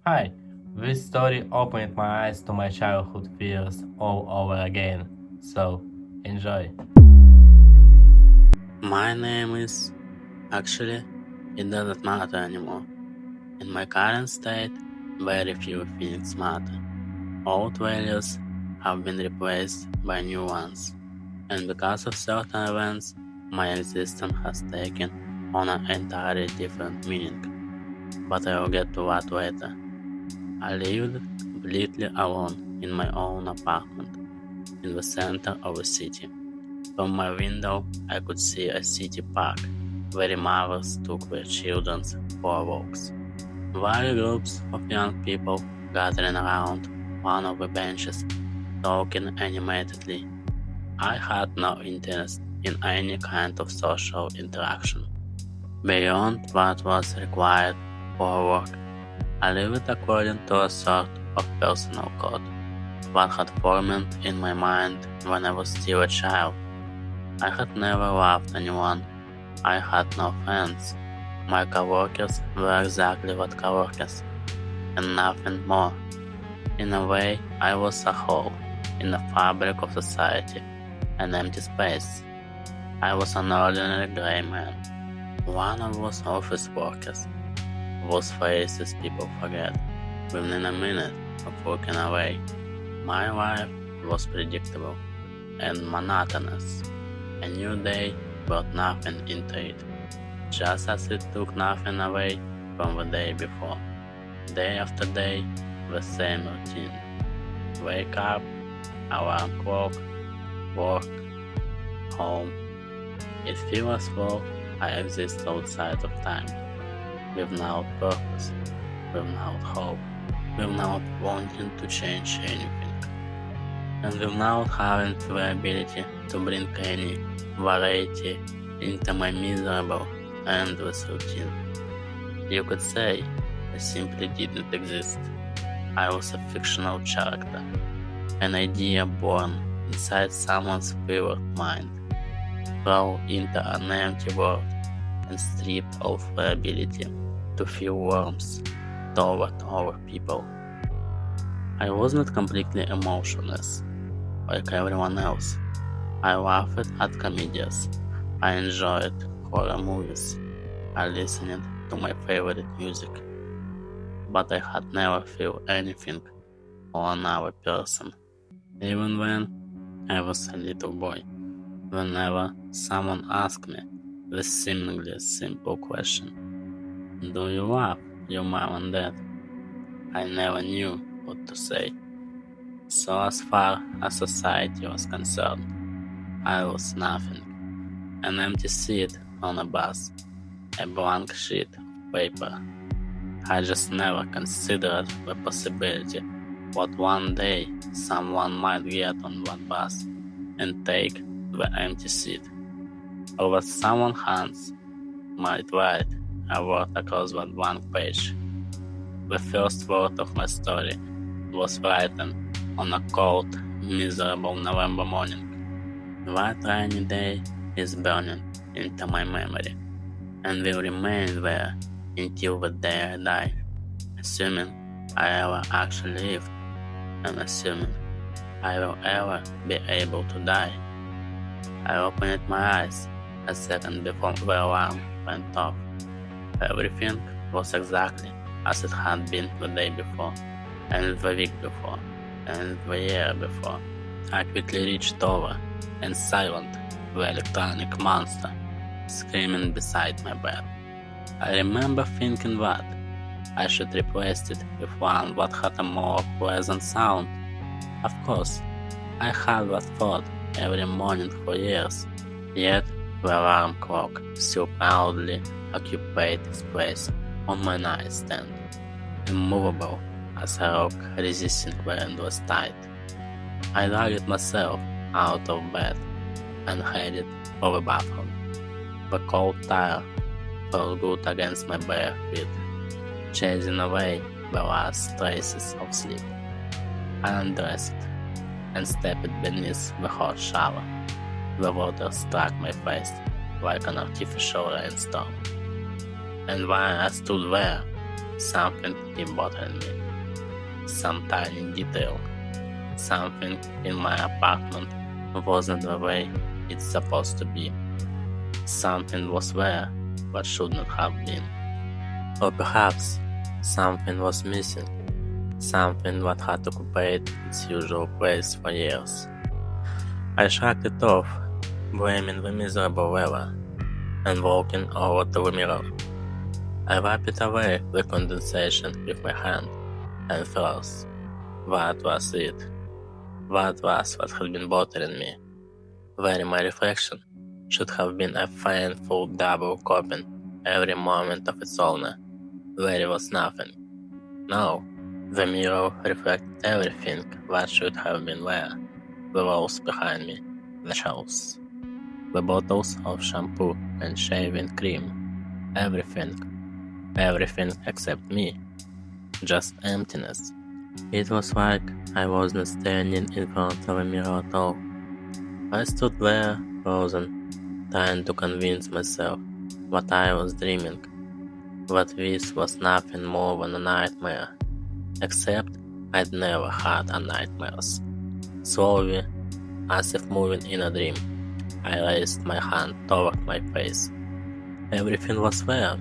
Hi, this story opened my eyes to my childhood fears all over again. So, enjoy. My name is. Actually, it doesn't matter anymore. In my current state, very few things matter. Old values have been replaced by new ones, and because of certain events, my existence has taken on an entirely different meaning. But I will get to that later. I lived completely alone in my own apartment in the center of the city. From my window, I could see a city park where mothers took their children for walks. While groups of young people gathering around one of the benches, talking animatedly, I had no interest in any kind of social interaction. Beyond what was required for work, I lived according to a sort of personal code, what had formed in my mind when I was still a child. I had never loved anyone. I had no friends. My coworkers were exactly what coworkers, and nothing more. In a way, I was a hole in the fabric of society, an empty space. I was an ordinary gray man, one of those office workers, those faces people forget within a minute of walking away. My life was predictable and monotonous. A new day brought nothing into it, just as it took nothing away from the day before. Day after day, the same routine. Wake up, alarm clock, work, home. It feels as though I exist outside of time, without purpose, without hope, without wanting to change anything, and without having the ability to bring any variety into my miserable, endless routine. You could say I simply didn't exist. I was a fictional character, an idea born inside someone's fevered mind, thrown into an empty world and stripped of the ability to feel warmth toward other people. I was not completely emotionless, like everyone else. I laughed at comedians. I enjoyed horror movies. I listened to my favorite music. But I had never felt anything for another person, even when I was a little boy. Whenever someone asked me the seemingly simple question, "Do you love your mom and dad?" I never knew what to say. So as far as society was concerned, I was nothing. An empty seat on a bus, a blank sheet of paper. I just never considered the possibility that one day someone might get on that bus and take the empty seat, or that someone's hands might write a word across that blank page. The first word of my story was written on a cold, miserable November morning. That rainy day is burning into my memory and will remain there until the day I die, assuming I ever actually live, and assuming I will ever be able to die. I opened my eyes a second before the alarm went off. Everything was exactly as it had been the day before, and the week before, and the year before. I quickly reached over and silenced the electronic monster screaming beside my bed. I remember thinking that I should replace it with one that had a more pleasant sound. Of course, I had that thought every morning for years, yet the alarm clock still proudly occupied its place on my nightstand, immovable as a rock resisting the endless tide. I dragged myself out of bed and headed for the bathroom. The cold tire felt good against my bare feet, chasing away the last traces of sleep. I undressed and stepped beneath the hot shower. The water struck my face like an artificial rainstorm. And while I stood there, something keep bothering me. Some tiny detail. Something in my apartment wasn't the way it's supposed to be. Something was there, but should not have been. Or perhaps something was missing. Something that had occupied its usual place for years. I shrugged it off, blaming the miserable weather, and walking over to the mirror. I wiped away the condensation with my hand and froze. That was it. That was what had been bothering me. Where my reflection should have been a faint full double copying every moment of its owner. There was nothing. No, the mirror reflected everything that should have been there. The walls behind me, the shelves, the bottles of shampoo and shaving cream. Everything except me. Just emptiness. It was like I wasn't standing in front of a mirror at all. I stood there, frozen, trying to convince myself that I was dreaming, that this was nothing more than a nightmare. Except I'd never had a nightmares. Slowly, as if moving in a dream, I raised my hand toward my face. Everything was there.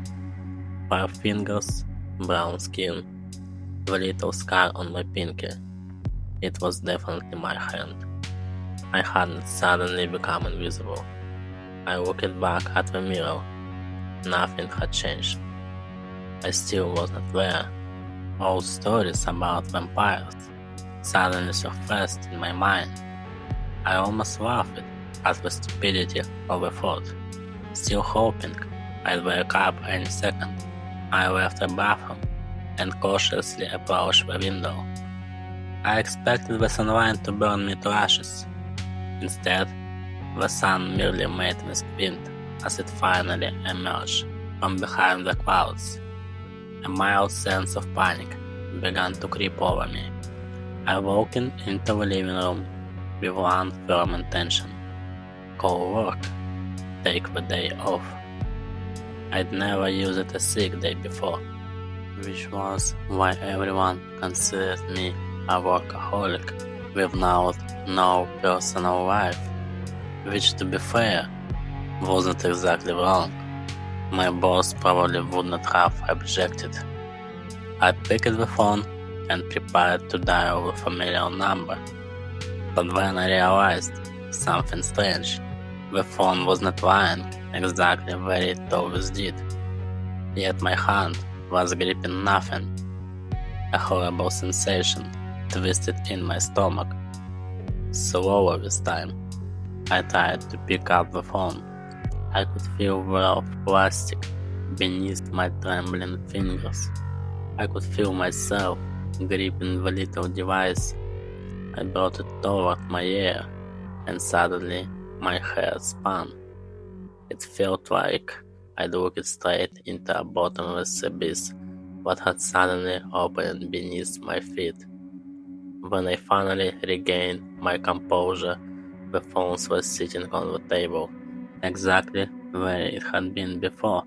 5 fingers, brown skin, the little scar on my pinky. It was definitely my hand. I hadn't suddenly become invisible. I looked back at the mirror. Nothing had changed. I still wasn't there. Old stories about vampires suddenly surfaced in my mind. I almost laughed at the stupidity of the thought. Still hoping I'd wake up any second, I left the bathroom and cautiously approached the window. I expected the sunlight to burn me to ashes. Instead, the sun merely made me squint as it finally emerged from behind the clouds. A mild sense of panic began to creep over me. I walked into the living room with one firm intention: call work, take the day off. I'd never used a sick day before, which was why everyone considered me a workaholic without no personal life, which, to be fair, wasn't exactly wrong. My boss probably would not have objected. I picked the phone and prepared to dial the familiar number, but then I realized something strange. The phone was not lying exactly where it always did, yet my hand was gripping nothing. A horrible sensation twisted in my stomach. Slower this time, I tried to pick up the phone. I could feel the rough plastic beneath my trembling fingers. I could feel myself gripping the little device. I brought it toward my ear, and suddenly my head spun. It felt like I'd looked straight into a bottomless abyss that had suddenly opened beneath my feet. When I finally regained my composure, the phone was sitting on the table, exactly where it had been before,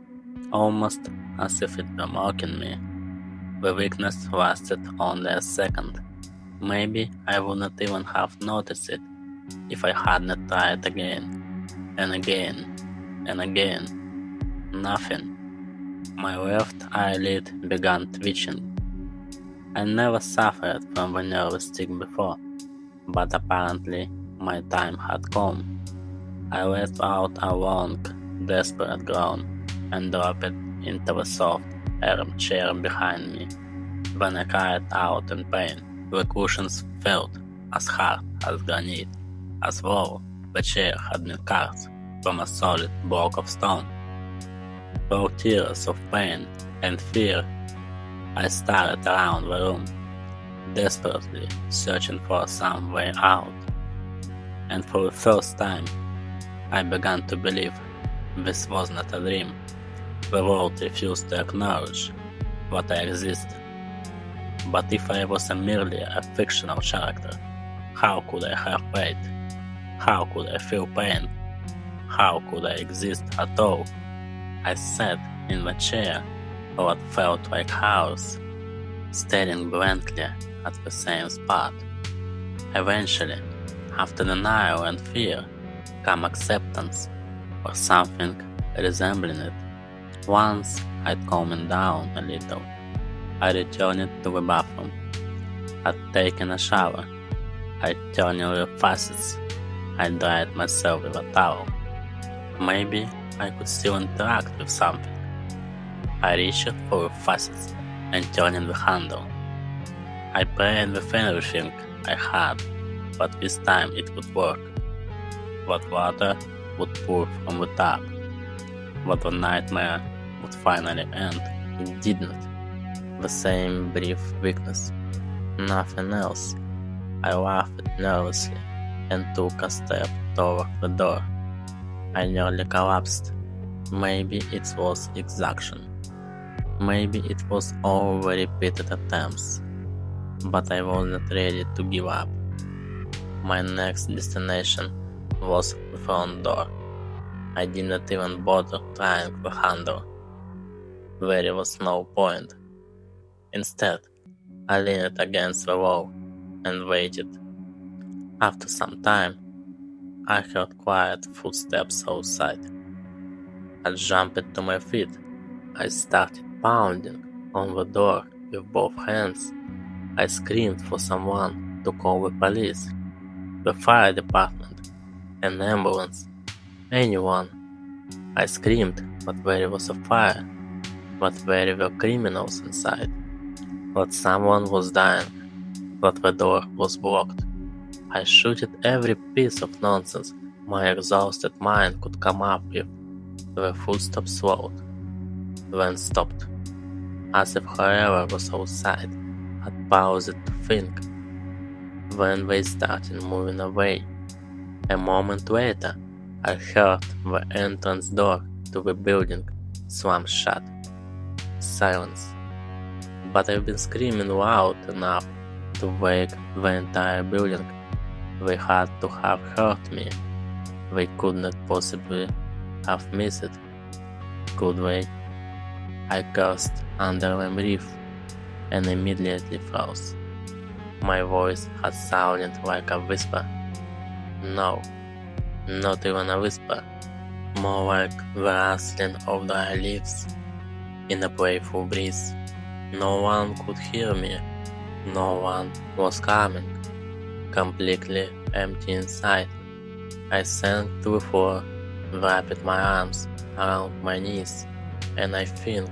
almost as if it were mocking me. The weakness lasted only a second. Maybe I would not even have noticed it if I had not tried again, and again, and again. Nothing. My left eyelid began twitching. I never suffered from the nervous tic before, but apparently my time had come. I let out a long, desperate groan and dropped into the soft armchair behind me. When I cried out in pain, the cushions felt as hard as granite, as though the chair had been carved from a solid block of stone. Through tears of pain and fear, I stared around the room, desperately searching for some way out. And for the first time, I began to believe this was not a dream. The world refused to acknowledge that I exist. But if I was merely a fictional character, how could I have pain? How could I feel pain? How could I exist at all? I sat in the chair, what felt like hours, staring blankly at the same spot. Eventually, after denial and fear, come acceptance, or something resembling it. Once I'd calmed down a little, I returned to the bathroom. I'd taken a shower. I'd turned on the faucets. I dried myself with a towel. Maybe I could still interact with something. I reached for the faucets and turned the handle. I prayed with everything I had, but this time it would work. That water would pour from the tap. That the nightmare would finally end. It didn't. The same brief weakness. Nothing else. I laughed nervously and took a step toward the door. I nearly collapsed. Maybe it was exhaustion. Maybe it was all the repeated attempts. But I wasn't ready to give up. My next destination was the front door. I didn't even bother trying the handle. There was no point. Instead, I leaned against the wall and waited. After some time, I heard quiet footsteps outside. I jumped to my feet. I started pounding on the door with both hands. I screamed for someone to call the police, the fire department, an ambulance, anyone. I screamed that there was a fire, that there were criminals inside, that someone was dying, that the door was blocked. I shouted every piece of nonsense my exhausted mind could come up with. The footsteps slowed, then stopped, as if whoever was outside had paused to think. Then they started moving away. A moment later, I heard the entrance door to the building slam shut. Silence. But I've been screaming loud enough to wake the entire building. They had to have heard me. They could not possibly have missed it, could they? I cursed under my breath and immediately froze. My voice had sounded like a whisper. No, not even a whisper. More like the rustling of dry leaves in a playful breeze. No one could hear me. No one was coming. Completely empty inside. I sank to the floor, wrapped my arms around my knees, and I think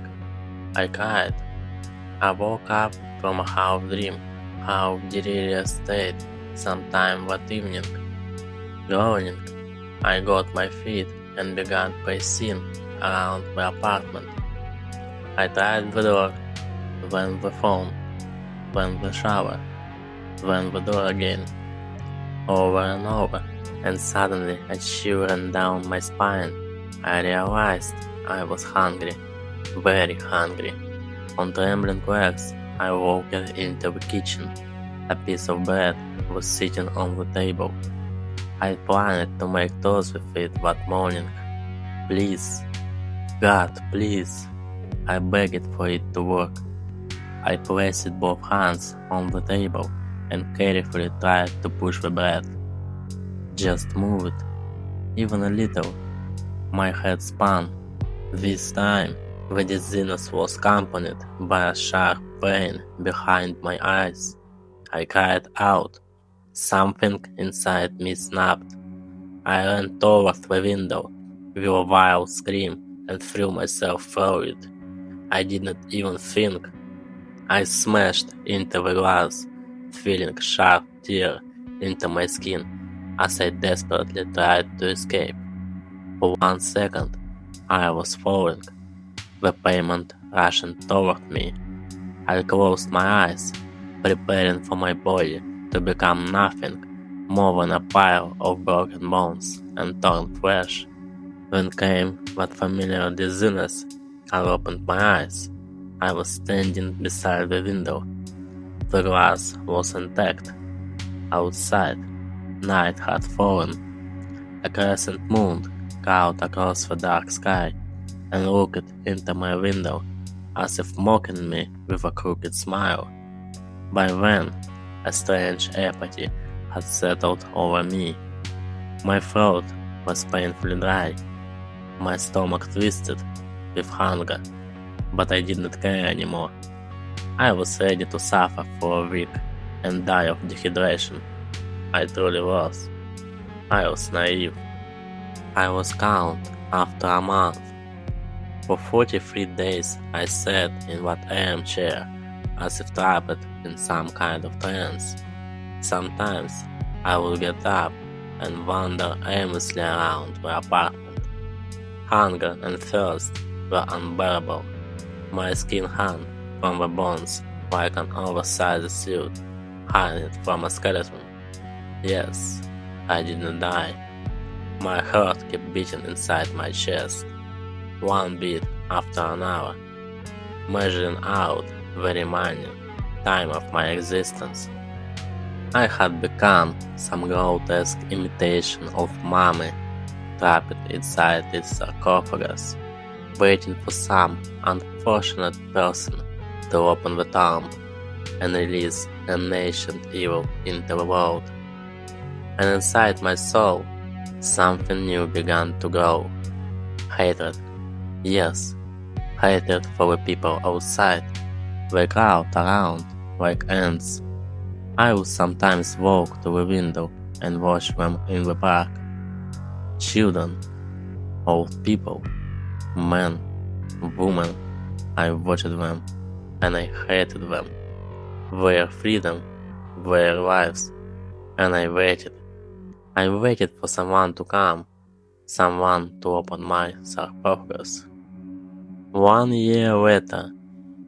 I cried. I woke up from a half dream, half delirious state sometime that evening. Groaning, I got my feet and began pacing around the apartment. I tried the door, then the phone, then the shower, then the door again, over and over, and suddenly a chill ran down my spine. I realized I was hungry, very hungry. On trembling legs, I walked into the kitchen. A piece of bread was sitting on the table. I planned to make toast with it that morning. Please, God, please, I begged for it to work. I placed both hands on the table and carefully tried to push the bread. Just move it, even a little. My head spun. This time, the dizziness was accompanied by a sharp pain behind my eyes. I cried out. Something inside me snapped. I ran toward the window with a wild scream and threw myself through it. I didn't even think. I smashed into the glass, feeling sharp tear into my skin as I desperately tried to escape. For 1 second, I was falling, the pavement rushing toward me. I closed my eyes, preparing for my body to become nothing more than a pile of broken bones and torn flesh. Then came that familiar dizziness. I opened my eyes. I was standing beside the window. The glass was intact. Outside, night had fallen. A crescent moon crawled across the dark sky and looked into my window as if mocking me with a crooked smile. By then, a strange apathy had settled over me. My throat was painfully dry, my stomach twisted with hunger, but I did not care anymore. I was ready to suffer for a week and die of dehydration. I truly was. I was naive. I was calm after a month. For 43 days I sat in that armchair as if trapped in some kind of trance. Sometimes I would get up and wander aimlessly around the apartment. Hunger and thirst were unbearable. My skin hung from the bones like an oversized suit hanging from a skeleton. Yes, I did not die. My heart kept beating inside my chest, one beat after another, measuring out the remaining time of my existence. I had become some grotesque imitation of mummy trapped inside its sarcophagus, waiting for some unfortunate person to open the tomb and release an ancient evil into the world. And inside my soul, something new began to grow. Hatred. Yes, hatred for the people outside. They crowd around like ants. I would sometimes walk to the window and watch them in the park. Children, old people, men, women, I watched them and I hated them. Their freedom, their lives, and I waited. I waited for someone to come, someone to open my sarcophagus. 1 year later,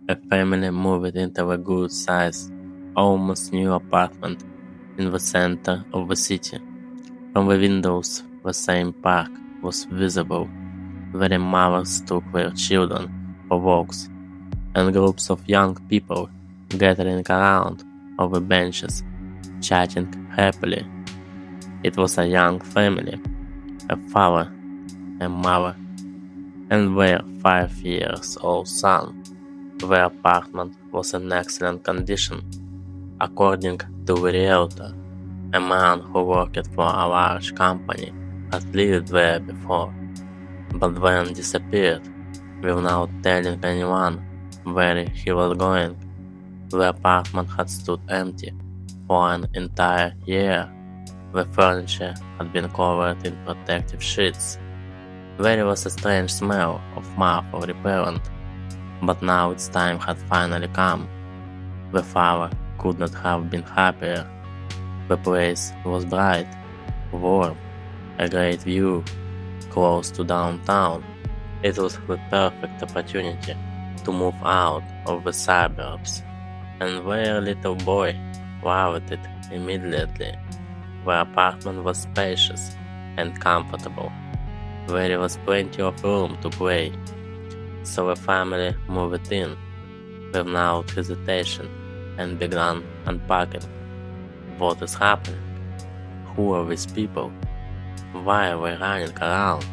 a family moved into a good-sized, almost new apartment in the center of the city. From the windows, the same park was visible, where mothers took their children for walks, and groups of young people gathering around on the benches, chatting happily. It was a young family, a father, a mother, and their 5-year-old son. The apartment was in excellent condition, according to the realtor, a man who worked for a large company had lived there before, but then disappeared without telling anyone where he was going. The apartment had stood empty for an entire year. The furniture had been covered in protective sheets. There was a strange smell of mouth or repellent, but now its time had finally come. The father could not have been happier. The place was bright, warm, a great view, close to downtown. It was the perfect opportunity to move out of the suburbs, and their little boy loved it immediately. The apartment was spacious and comfortable. There was plenty of room to play, so the family moved in without hesitation and began unpacking. What is happening? Who are these people? Why are they running around,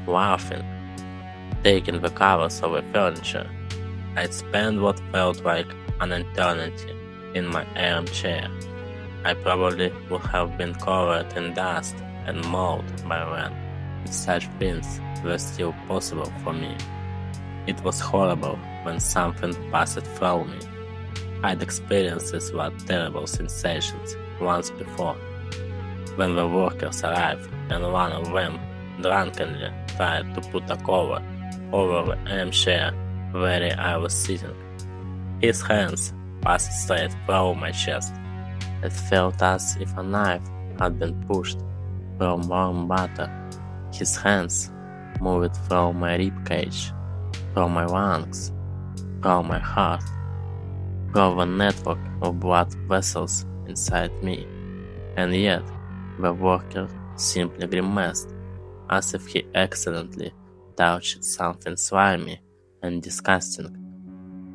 laughing, taking the covers of the furniture? I'd spent what felt like an eternity in my armchair. I probably would have been covered in dust and mold by then, if such things were still possible for me. It was horrible when something passed through me. I'd experienced these terrible sensations once before, when the workers arrived and one of them drunkenly tried to put a cover over the armchair where I was sitting. His hands passed straight through my chest. It felt as if a knife had been pushed through warm butter. His hands moved through my ribcage, through my lungs, through my heart, through the network of blood vessels inside me. And yet, the worker simply grimaced, as if he accidentally touched something slimy and disgusting.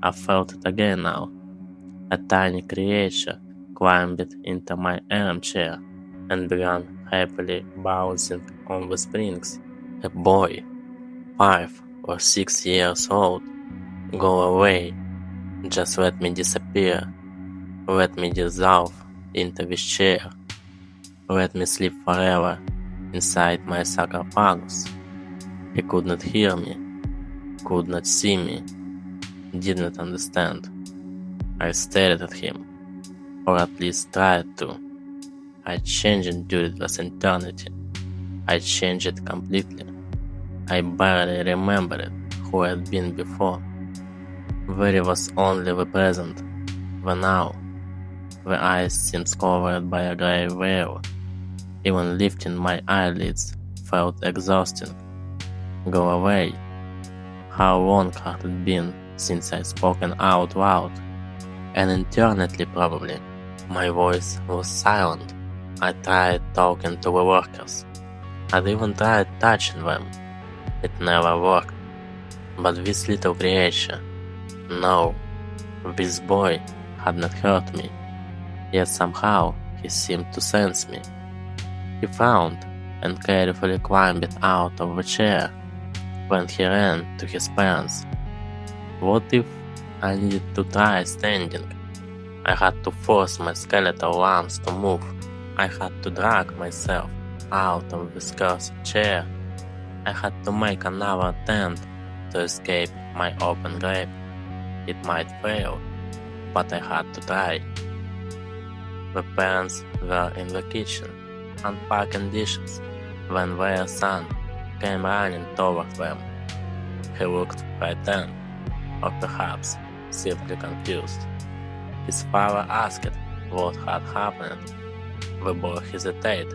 I felt it again now. A tiny creature climbed into my armchair and began happily bouncing on the springs. A boy, 5 or 6 years old, Go away. Just let me disappear. Let me dissolve into this chair. Let me sleep forever inside my sarcophagus. He could not hear me, could not see me, did not understand. I stared at him, or at least tried to. I changed into this eternity. I changed it completely. I barely remembered who I had been before. There was only the present, the now. The eyes seemed covered by a grey veil. Even lifting my eyelids felt exhausting. Go away. How long had it been since I'd spoken out loud? An eternity probably. My voice was silent. I tried talking to the workers. I'd even tried touching them. It never worked. But this little creature, no, this boy had not hurt me. Yet somehow he seemed to sense me. He frowned and carefully climbed out of the chair. Then he ran to his parents. What if I needed to try standing? I had to force my skeletal arms to move. I had to drag myself out of this cursed chair. I had to make another attempt to escape my open grave. It might fail, but I had to try. The parents were in the kitchen, unpacking dishes, when their son came running toward them. He looked frightened, or perhaps simply confused. His father asked what had happened. The boy hesitated.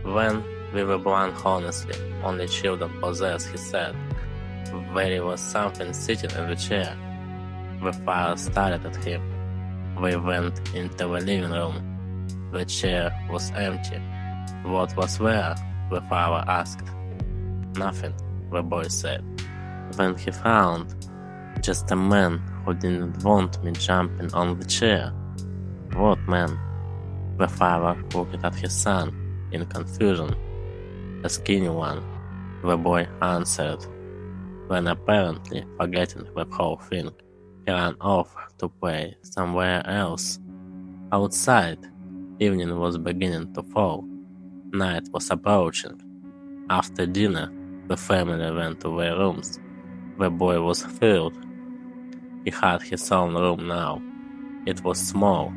Then, with a blunt honesty only children possess, he said, there was something sitting in the chair. The father stared at him. They went into the living room. The chair was empty. What was there? The father asked. Nothing, the boy said. Then he found just a man who didn't want me jumping on the chair. What man? The father looked at his son in confusion. A skinny one, the boy answered. Then apparently forgetting the whole thing, he ran off to play somewhere else. Outside, evening was beginning to fall. Night was approaching. After dinner, the family went to their rooms. The boy was thrilled. He had his own room now. It was small,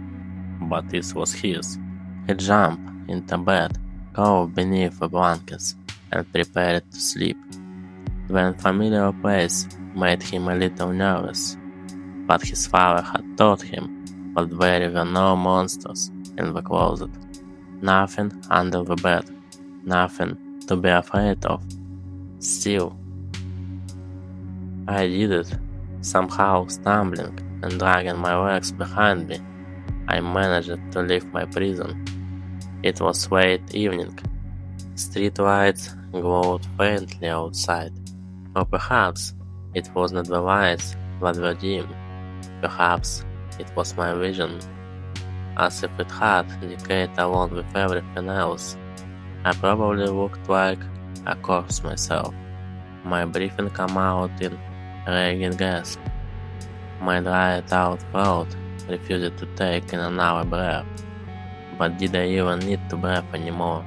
but this was his. He jumped into bed, crawled beneath the blankets, and prepared to sleep. The unfamiliar place made him a little nervous, but his father had taught him that there were no monsters in the closet. Nothing under the bed, nothing to be afraid of. Still, I did it, somehow stumbling and dragging my legs behind me. I managed to leave my prison. It was late evening. Street lights glowed faintly outside. Or perhaps it was not the lights that were dim. Perhaps it was my vision, as if it had decayed along with everything else. I probably looked like a corpse myself. My breathing came out in ragged gasp. My dried-out throat refused to take in another breath. But did I even need to breathe anymore?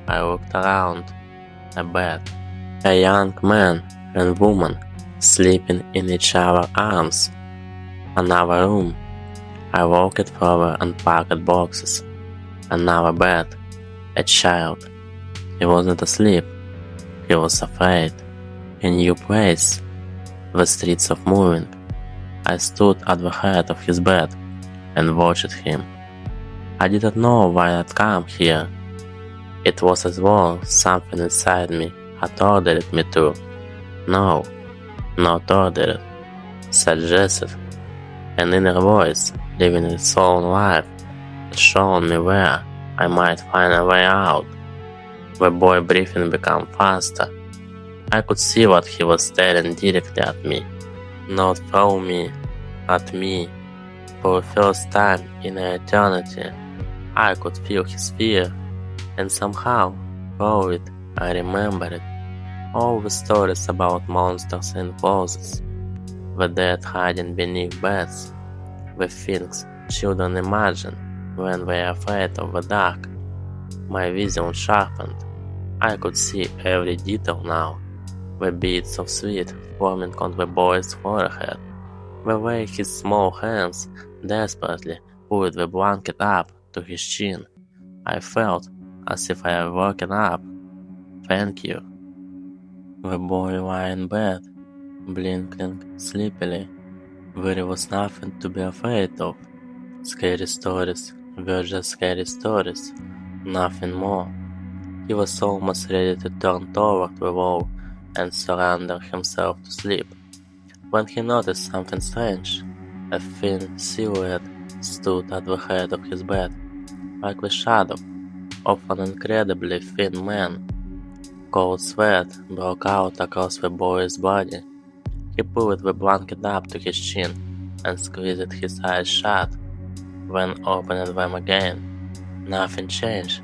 I looked around a bed. A young man and woman sleeping in each other's arms. Another room. I walked through the unpacked boxes. Another bed. A child. He wasn't asleep. He was afraid. A new place. The streets of moving. I stood at the head of his bed and watched him. I didn't know why I'd come here. It was as though something inside me had ordered me to. No, not ordered. Suggested. An inner voice, living its own life, had shown me where I might find a way out. The boy breathing became faster. I could see that he was staring directly at me. Not through me, at me. For the first time in eternity, I could feel his fear, and somehow, through it, I remembered all the stories about monsters in closets. the dead hiding beneath beds, the things children imagine when they are afraid of the dark. My vision sharpened. I could see every detail now. The beads of sweat forming on the boy's forehead, the way his small hands desperately pulled the blanket up to his chin. I felt as if I were woken up. Thank you. The boy lay in bed, blinking sleepily. There was nothing to be afraid of. Scary stories were just scary stories, nothing more. He was almost ready to turn toward the wall and surrender himself to sleep, when he noticed something strange. A thin silhouette stood at the head of his bed, like the shadow of an incredibly thin man. Cold sweat broke out across the boy's body. He pulled the blanket up to his chin and squeezed his eyes shut, then opened them again. Nothing changed.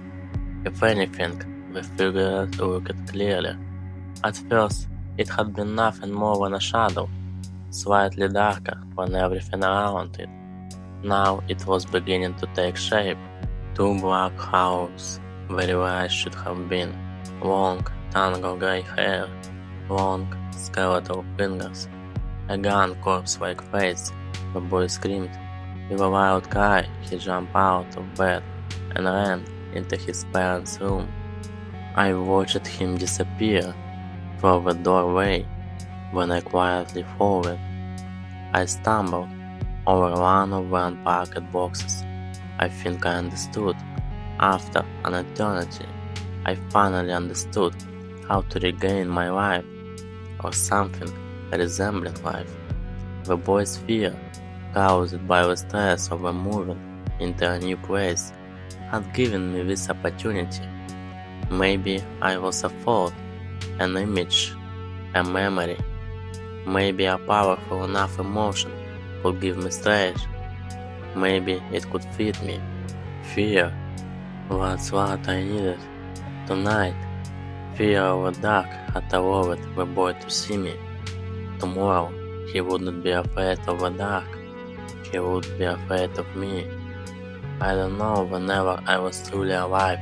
If anything, the figure looked clearly. At first, it had been nothing more than a shadow, slightly darker than everything around it. Now it was beginning to take shape. Two black howls, where eyes should have been, long, tangled gray hair, long, skeletal fingers, a gun corpse-like face. The boy screamed. With a loud cry, he jumped out of bed and ran into his parents' room. I watched him disappear through the doorway. When I quietly followed, I stumbled over one of the unpacked boxes. I think I understood. After an eternity, I finally understood how to regain my life, or something resembling life. The boy's fear, caused by the stress of moving into a new place, had given me this opportunity. Maybe I was a thought, an image, a memory. Maybe a powerful enough emotion could give me strength. Maybe it could feed me. Fear. That's what I needed. Tonight, fear of the dark had allowed the boy to see me. Tomorrow, he wouldn't be afraid of the dark. He would be afraid of me. I don't know whenever I was truly alive.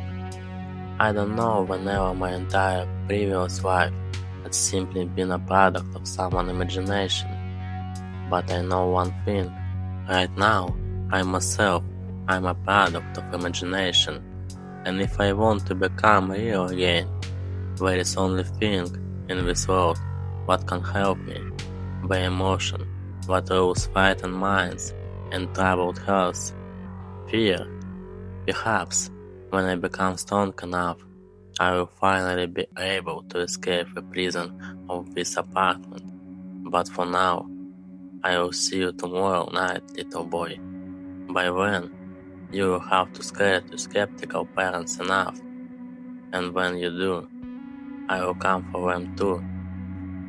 I don't know whenever my entire previous life had simply been a product of someone's imagination. But I know one thing. Right now, I myself, I'm a product of imagination. And if I want to become real again, there is only thing in this world what can help me. The emotion that rules frightened minds and troubled hearts. Fear. Perhaps, when I become strong enough, I will finally be able to escape the prison of this apartment. But for now, I will see you tomorrow night, little boy. By then, you will have to scare your skeptical parents enough. And when you do, I will come for them too.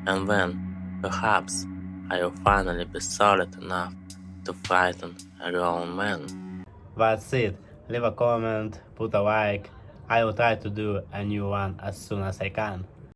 And then, perhaps, I will finally be solid enough to frighten a grown man. That's it. Leave a comment, put a like. I will try to do a new one as soon as I can.